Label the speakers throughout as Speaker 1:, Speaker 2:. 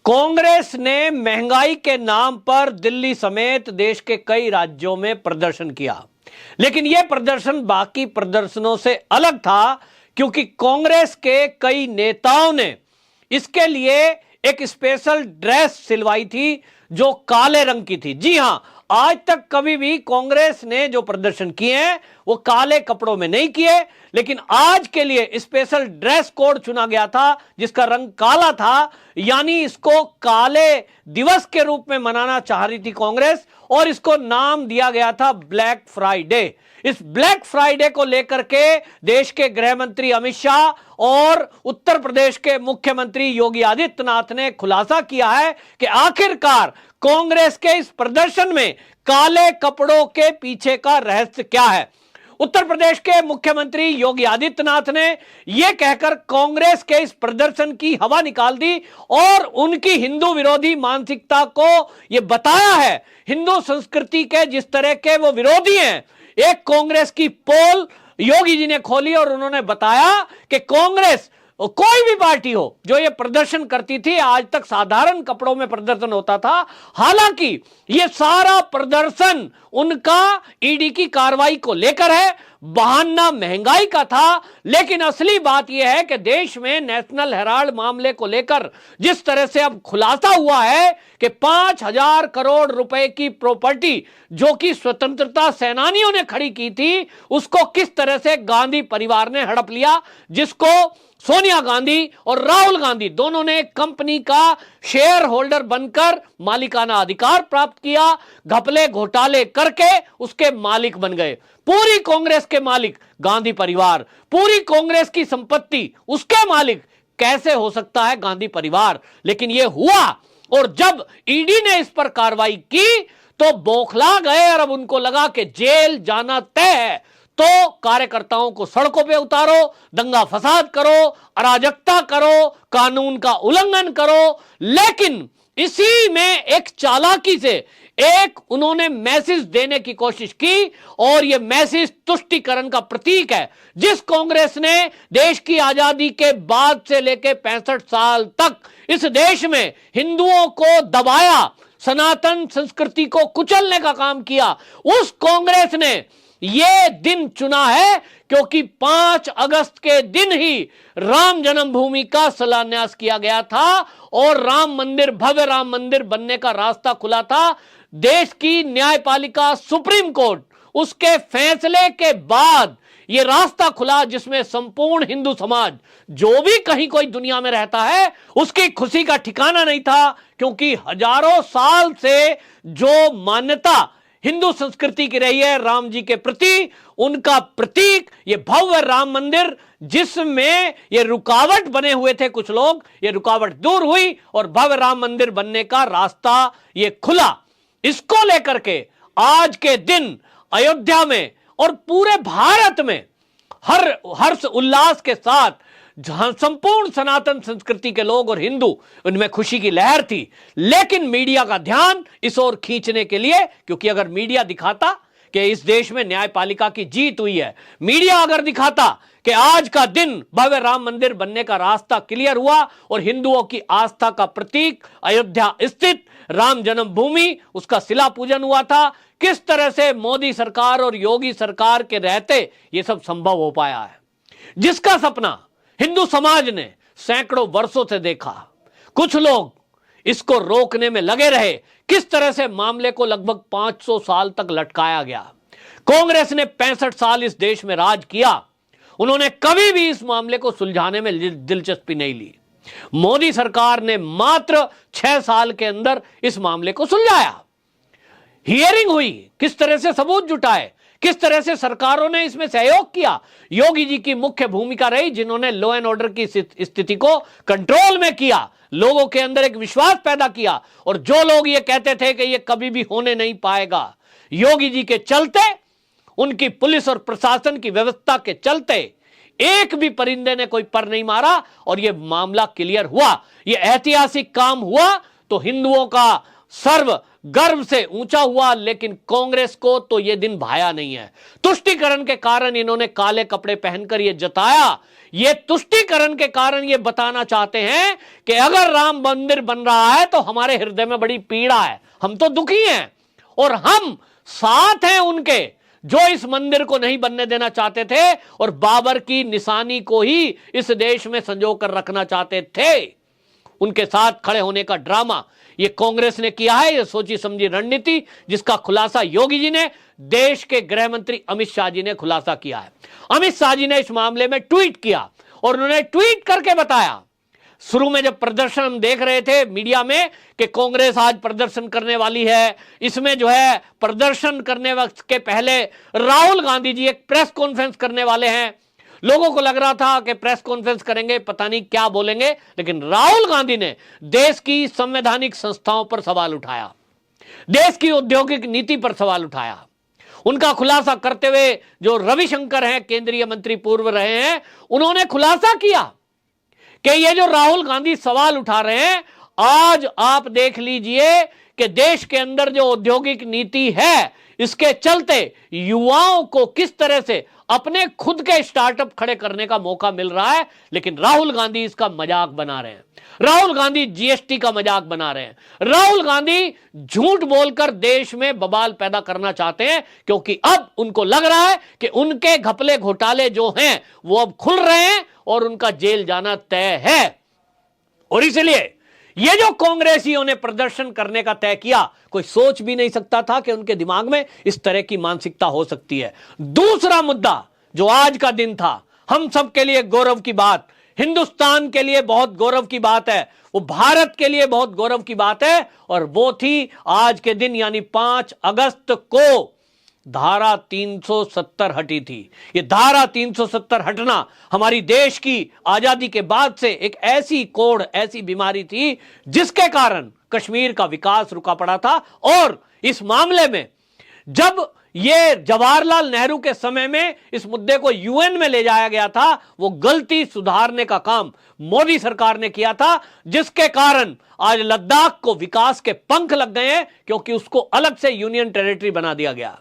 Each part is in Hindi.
Speaker 1: कांग्रेस ने महंगाई के नाम पर दिल्ली समेत देश के कई राज्यों में प्रदर्शन किया, लेकिन यह प्रदर्शन बाकी प्रदर्शनों से अलग था क्योंकि कांग्रेस के कई नेताओं ने इसके लिए एक स्पेशल ड्रेस सिलवाई थी जो काले रंग की थी। जी हां, आज तक कभी भी कांग्रेस ने जो प्रदर्शन किए हैं वो काले कपड़ों में नहीं किए, लेकिन आज के लिए स्पेशल ड्रेस कोड चुना गया था जिसका रंग काला था, यानी इसको काले दिवस के रूप में मनाना चाह रही थी कांग्रेस और इसको नाम दिया गया था ब्लैक फ्राइडे। इस ब्लैक फ्राइडे को लेकर के देश के गृह मंत्री अमित शाह और उत्तर प्रदेश के मुख्यमंत्री योगी आदित्यनाथ ने खुलासा किया है कि आखिरकार कांग्रेस के इस प्रदर्शन में काले कपड़ों के पीछे का रहस्य क्या है। उत्तर प्रदेश के मुख्यमंत्री योगी आदित्यनाथ ने यह कहकर कांग्रेस के इस प्रदर्शन की हवा निकाल दी और उनकी हिंदू विरोधी मानसिकता को यह बताया है, हिंदू संस्कृति के जिस तरह के वो विरोधी हैं। एक कांग्रेस की पोल योगी जी ने खोली और उन्होंने बताया कि कांग्रेस कोई भी पार्टी हो जो ये प्रदर्शन करती थी, आज तक साधारण कपड़ों में प्रदर्शन होता था। हालांकि ये सारा प्रदर्शन उनका ईडी की कार्रवाई को लेकर है, बहाना महंगाई का था, लेकिन असली बात यह है कि देश में नेशनल हेराल्ड मामले को लेकर जिस तरह से अब खुलासा हुआ है कि 5,000 करोड़ रुपए की प्रॉपर्टी जो कि स्वतंत्रता सेनानियों ने खड़ी की थी उसको किस तरह से गांधी परिवार ने हड़प लिया, जिसको सोनिया गांधी और राहुल गांधी दोनों ने कंपनी का शेयर होल्डर बनकर मालिकाना अधिकार प्राप्त किया, घपले घोटाले करके उसके मालिक बन गए। पूरी कांग्रेस के मालिक गांधी परिवार, पूरी कांग्रेस की संपत्ति उसके मालिक कैसे हो सकता है गांधी परिवार। लेकिन यह हुआ और जब ईडी ने इस पर कार्रवाई की तो बौखला गए और अब उनको लगा कि जेल जाना तय है, तो कार्यकर्ताओं को सड़कों पे उतारो, दंगा फसाद करो, अराजकता करो, कानून का उल्लंघन करो। लेकिन इसी में एक चालाकी से एक उन्होंने मैसेज देने की कोशिश की और यह मैसेज तुष्टीकरण का प्रतीक है। जिस कांग्रेस ने देश की आजादी के बाद से लेकर 65 साल तक इस देश में हिंदुओं को दबाया, सनातन संस्कृति को कुचलने का काम किया, उस कांग्रेस ने यह दिन चुना है क्योंकि 5 अगस्त के दिन ही राम जन्मभूमि का शिलान्यास किया गया था और राम मंदिर, भव्य राम मंदिर बनने का रास्ता खुला था। देश की न्यायपालिका सुप्रीम कोर्ट उसके फैसले के बाद यह रास्ता खुला जिसमें संपूर्ण हिंदू समाज जो भी कहीं कोई दुनिया में रहता है उसकी खुशी का ठिकाना नहीं था, क्योंकि हजारों साल से जो मान्यता हिंदू संस्कृति की रही है राम जी के प्रति, उनका प्रतीक ये भव्य राम मंदिर, जिसमें ये रुकावट बने हुए थे कुछ लोग, ये रुकावट दूर हुई और भव्य राम मंदिर बनने का रास्ता ये खुला। इसको लेकर के आज के दिन अयोध्या में और पूरे भारत में हर्ष उल्लास के साथ जहां संपूर्ण सनातन संस्कृति के लोग और हिंदू, उनमें खुशी की लहर थी। लेकिन मीडिया का ध्यान इस ओर खींचने के लिए, क्योंकि अगर मीडिया दिखाता कि इस देश में न्यायपालिका की जीत हुई है, मीडिया अगर दिखाता कि आज का दिन भव्य राम मंदिर बनने का रास्ता क्लियर हुआ और हिंदुओं की आस्था का प्रतीक अयोध्या स्थित राम जन्मभूमि उसका शिला पूजन हुआ था, किस तरह से मोदी सरकार और योगी सरकार के रहते यह सब संभव हो पाया है, जिसका सपना हिंदू समाज ने सैकड़ों वर्षों से देखा। कुछ लोग इसको रोकने में लगे रहे, किस तरह से मामले को लगभग 500 साल तक लटकाया गया। कांग्रेस ने 65 साल इस देश में राज किया, उन्होंने कभी भी इस मामले को सुलझाने में दिलचस्पी नहीं ली। मोदी सरकार ने मात्र 6 साल के अंदर इस मामले को सुलझाया। हियरिंग हुई, किस तरह से सबूत जुटाए, किस तरह से सरकारों ने इसमें सहयोग किया। योगी जी की मुख्य भूमिका रही जिन्होंने लॉ एंड ऑर्डर की स्थिति को कंट्रोल में किया, लोगों के अंदर एक विश्वास पैदा किया, और जो लोग ये कहते थे कि ये कभी भी होने नहीं पाएगा, योगी जी के चलते, उनकी पुलिस और प्रशासन की व्यवस्था के चलते एक भी परिंदे ने कोई पर नहीं मारा और यह मामला क्लियर हुआ। यह ऐतिहासिक काम हुआ तो हिंदुओं का सर्व गर्व से ऊंचा हुआ, लेकिन कांग्रेस को तो यह दिन भाया नहीं है। तुष्टीकरण के कारण इन्होंने काले कपड़े पहनकर यह जताया, ये तुष्टीकरण के कारण ये बताना चाहते हैं कि अगर राम मंदिर बन रहा है तो हमारे हृदय में बड़ी पीड़ा है, हम तो दुखी हैं और हम साथ हैं उनके जो इस मंदिर को नहीं बनने देना चाहते थे और बाबर की निशानी को ही इस देश में संजो कर रखना चाहते थे। उनके साथ खड़े होने का ड्रामा ये कांग्रेस ने किया है, ये सोची समझी रणनीति जिसका खुलासा योगी जी ने, देश के गृह मंत्री अमित शाह जी ने खुलासा किया है। अमित शाह जी ने इस मामले में ट्वीट किया और उन्होंने ट्वीट करके बताया, शुरू में जब प्रदर्शन हम देख रहे थे मीडिया में कि कांग्रेस आज प्रदर्शन करने वाली है, इसमें जो है प्रदर्शन करने वक्त के पहले राहुल गांधी जी एक प्रेस कॉन्फ्रेंस करने वाले हैं। लोगों को लग रहा था कि प्रेस कॉन्फ्रेंस करेंगे, पता नहीं क्या बोलेंगे, लेकिन राहुल गांधी ने देश की संवैधानिक संस्थाओं पर सवाल उठाया, देश की औद्योगिक नीति पर सवाल उठाया। उनका खुलासा करते हुए जो रविशंकर हैं, केंद्रीय मंत्री पूर्व रहे हैं, उन्होंने खुलासा किया कि ये जो राहुल गांधी सवाल उठा रहे हैं, आज आप देख लीजिए कि देश के अंदर जो औद्योगिक नीति है इसके चलते युवाओं को किस तरह से अपने खुद के स्टार्टअप खड़े करने का मौका मिल रहा है, लेकिन राहुल गांधी इसका मजाक बना रहे हैं। राहुल गांधी जीएसटी का मजाक बना रहे हैं। राहुल गांधी झूठ बोलकर देश में बवाल पैदा करना चाहते हैं, क्योंकि अब उनको लग रहा है कि उनके घपले घोटाले जो हैं वो अब खुल रहे हैं और उनका जेल जाना तय है। और इसलिए ये जो कांग्रेसियों ने प्रदर्शन करने का तय किया, कोई सोच भी नहीं सकता था कि उनके दिमाग में इस तरह की मानसिकता हो सकती है। दूसरा मुद्दा जो आज का दिन था, हम सब के लिए गौरव की बात, हिंदुस्तान के लिए बहुत गौरव की बात है, वो भारत के लिए बहुत गौरव की बात है, और वो थी आज के दिन यानी 5 अगस्त को धारा 370 हटी थी। ये धारा 370 हटना हमारी देश की आजादी के बाद से एक ऐसी कोढ़, ऐसी बीमारी थी जिसके कारण कश्मीर का विकास रुका पड़ा था। और इस मामले में जब ये जवाहरलाल नेहरू के समय में इस मुद्दे को यूएन में ले जाया गया था, वो गलती सुधारने का काम मोदी सरकार ने किया था, जिसके कारण आज लद्दाख को विकास के पंख लग गए हैं, क्योंकि उसको अलग से यूनियन टेरिटरी बना दिया गया।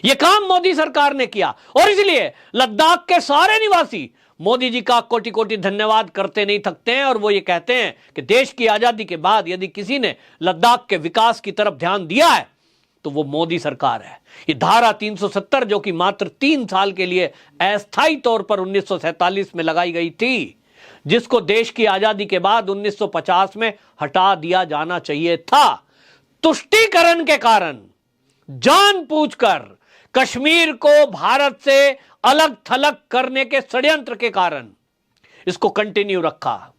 Speaker 1: यह काम मोदी सरकार ने किया और इसलिए लद्दाख के सारे निवासी मोदी जी का कोटि कोटि धन्यवाद करते नहीं थकते हैं। और वो ये कहते हैं कि देश की आजादी के बाद यदि किसी ने लद्दाख के विकास की तरफ ध्यान दिया है तो वो मोदी सरकार है। ये धारा 370 जो कि मात्र 3 साल के लिए अस्थायी तौर पर 1947 में लगाई गई थी, जिसको देश की आजादी के बाद 1950 में हटा दिया जाना चाहिए था। तुष्टीकरण के कारण, जानबूझकर कश्मीर को भारत से अलग थलग करने के षड्यंत्र के कारण इसको कंटिन्यू रखा।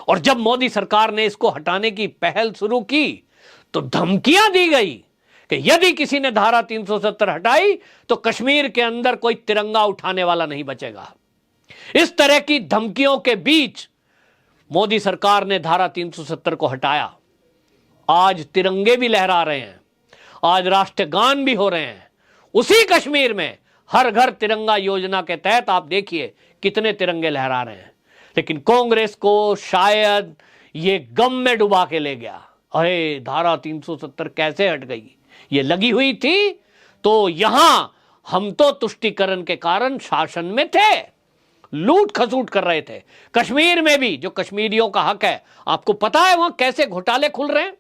Speaker 1: और जब मोदी सरकार ने इसको हटाने की पहल शुरू की तो धमकियां दी गई कि यदि किसी ने धारा 370 हटाई तो कश्मीर के अंदर कोई तिरंगा उठाने वाला नहीं बचेगा। इस तरह की धमकियों के बीच मोदी सरकार ने धारा 370 को हटाया। आज तिरंगे भी लहरा रहे हैं, आज राष्ट्रगान भी हो रहे हैं। उसी कश्मीर में हर घर तिरंगा योजना के तहत आप देखिए कितने तिरंगे लहरा रहे हैं। लेकिन कांग्रेस को शायद ये गम में डुबा के ले गया। अरे धारा 370 कैसे हट गई, ये लगी हुई थी तो यहां हम तो तुष्टीकरण के कारण शासन में थे, लूट खसूट कर रहे थे। कश्मीर में भी जो कश्मीरियों का हक है, आपको पता है वहां कैसे घोटाले खुल रहे हैं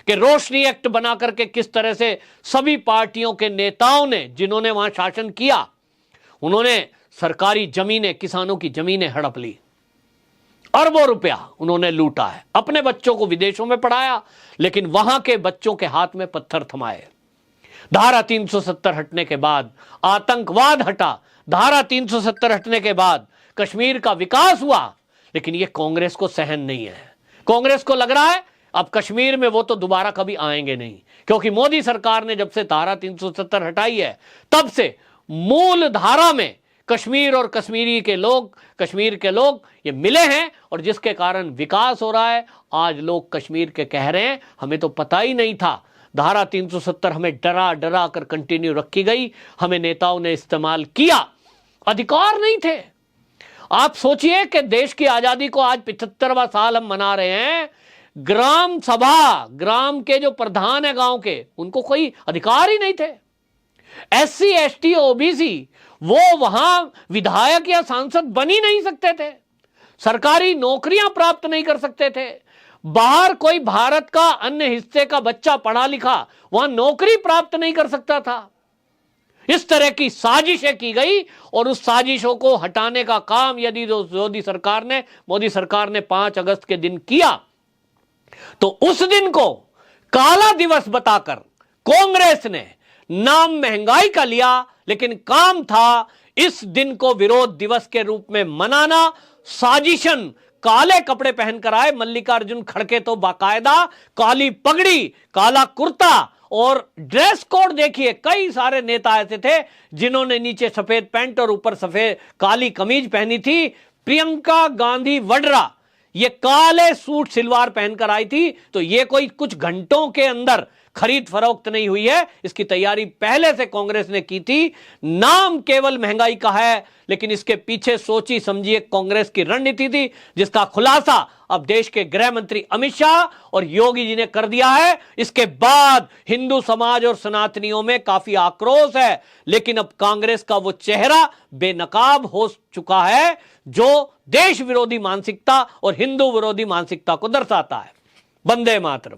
Speaker 1: कि रोशनी एक्ट बना करके किस तरह से सभी पार्टियों के नेताओं ने, जिन्होंने वहां शासन किया, उन्होंने सरकारी जमीनें, किसानों की जमीनें हड़प ली, अरबों रुपया उन्होंने लूटा है, अपने बच्चों को विदेशों में पढ़ाया, लेकिन वहां के बच्चों के हाथ में पत्थर थमाए। धारा 370 हटने के बाद आतंकवाद हटा, धारा 370 हटने के बाद कश्मीर का विकास हुआ, लेकिन यह कांग्रेस को सहन नहीं है। कांग्रेस को लग रहा है अब कश्मीर में वो तो दोबारा कभी आएंगे नहीं, क्योंकि मोदी सरकार ने जब से धारा 370 हटाई है तब से मूल धारा में कश्मीर और कश्मीर के लोग ये मिले हैं, और जिसके कारण विकास हो रहा है। आज लोग कश्मीर के कह रहे हैं हमें तो पता ही नहीं था, धारा 370 हमें डरा डरा कर कंटिन्यू रखी गई, हमें नेताओं ने इस्तेमाल किया, अधिकार नहीं थे। आप सोचिए कि देश की आजादी को आज 75वां साल हम मना रहे हैं, ग्राम सभा, ग्राम के जो प्रधान है गांव के, उनको कोई अधिकार ही नहीं थे। एससी, एसटी, ओबीसी वो वहां विधायक या सांसद बन ही नहीं सकते थे, सरकारी नौकरियां प्राप्त नहीं कर सकते थे। बाहर कोई भारत का अन्य हिस्से का बच्चा पढ़ा लिखा वहां नौकरी प्राप्त नहीं कर सकता था। इस तरह की साजिशें की गई और उस साजिशों को हटाने का काम यदि मोदी सरकार ने 5 अगस्त के दिन किया तो उस दिन को काला दिवस बताकर कांग्रेस ने नाम महंगाई का लिया, लेकिन काम था इस दिन को विरोध दिवस के रूप में मनाना। साजिशन काले कपड़े पहनकर आए मल्लिकार्जुन खड़गे, तो बाकायदा काली पगड़ी, काला कुर्ता और ड्रेस कोड देखिए, कई सारे नेता ऐसे थे जिन्होंने नीचे सफेद पैंट और ऊपर सफेद काली कमीज पहनी थी। प्रियंका गांधी वड्रा ये काले सूट सिलवार पहनकर आई थी, तो ये कोई कुछ घंटों के अंदर खरीद फरोख्त नहीं हुई है, इसकी तैयारी पहले से कांग्रेस ने की थी। नाम केवल महंगाई का है, लेकिन इसके पीछे सोची समझिए कांग्रेस की रणनीति थी, जिसका खुलासा अब देश के गृह मंत्री अमित शाह और योगी जी ने कर दिया है। इसके बाद हिंदू समाज और सनातनियों में काफी आक्रोश है, लेकिन अब कांग्रेस का वो चेहरा बेनकाब हो चुका है जो देश विरोधी मानसिकता और हिंदू विरोधी मानसिकता को दर्शाता है। वंदे मातरम।